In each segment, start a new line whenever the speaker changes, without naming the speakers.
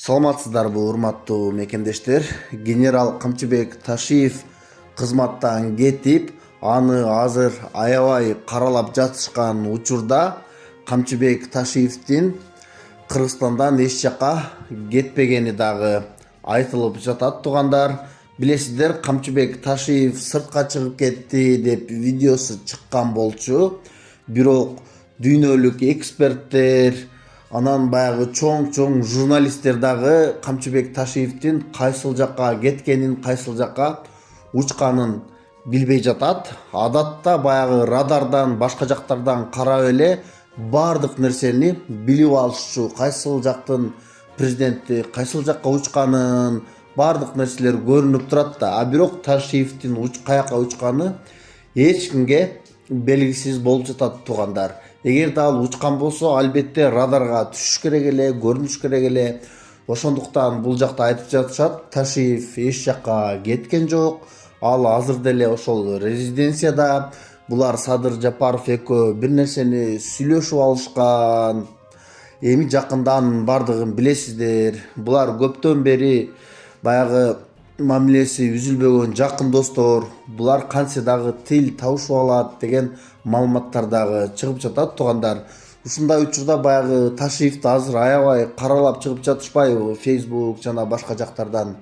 Саламатсыздарбы урматтуу мекендештер. Генерал Камчыбек Ташиев кызматтан кетип, аны азыр аябай каралап жатышкан учурда Камчыбек Ташиевдин Кыргызстандан эч жака кетпегени дагы айтылып жатат туугандар. Билесиздер, Камчыбек Ташиев сыртка чыгып кетти деп видеосу чыккан болчу. Бирок дүйнөлүк эксперттер, анан баягы чоң журналисттер дагы Камчыбек Ташиевдин кайсыл жакка кеткенин, кайсыл жакка учканын билбей жатат. Адатта баягы радардан, башка жактардан карап эле бардык нерсени билип алышчу, кайсыл жактын президенти кайсыл жакка учканын бардык нерселер көрүнүп турат да. А бирок Ташиевдин каяка учканы эч кимге белгисиз болуп жатат туугандар. Эгерде ал учкан болсо, албетте радарга түшүш керек эле, көрүнүш керек эле. Ошондуктан бул жакта айтып жатышат, Ташиев эч жакка кеткен жок. Ал азыр деле ошол резиденцияда. Булар Садыр Жапаров экөө бир нерсени сүйлөшүп алышкан. Эми жакындан бардыгын билесиздер. Булар көптөн бери баягы мамилеси үзүлбөгөн жакын достор. Булар кантсе дагы тил табышып алат деген маалыматтар дагы чыгып жатат туугандар. Ушундай учурда баягы Ташиевди азыр аябай каралап чыгып жатышпайбы Facebook жана башка жактардан.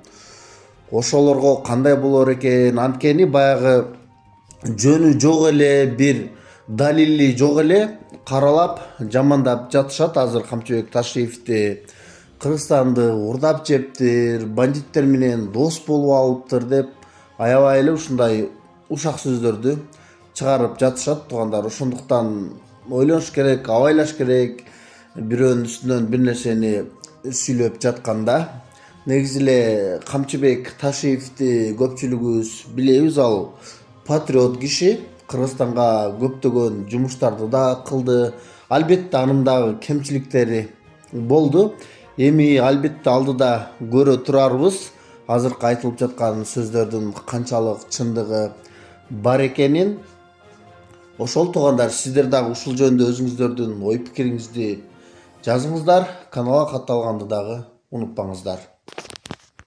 Ошолорго кандай болор экен? Анткени баягы жөнү жок эле, бир далили жок эле каралап жамандап жатышат азыр Камчыбек Ташиевди. Кыргызстанды урдап жептир, бандиттер менен дос болуп алыптыр деп аябай эле ушундай ушак сөздөрдү чыгарып жатышат туугандар. Ошондуктан ойлош керек, абайлаш керек, бирөөнүн үстүнөн бир нерсени сүйлөп жатканда. Негизи эле Камчыбек Ташиевди көпчүлүгүбүз билебиз, ал патриот киши, Кыргызстанга көптөгөн жумуштарды да кылды. Албетте анын дагы кемчиликтери болду. Эми албетте алдыда көрө турарбыз азыркы айтылып жаткан сөздөрдүн канчалык чындыгы бар экенин. Ошол туугандар, сиздер дагы ушул жөнүндө өзүңүздөрдүн ой пикириңизди жазыңыздар. Каналга катталганды дагы унутпаңыздар.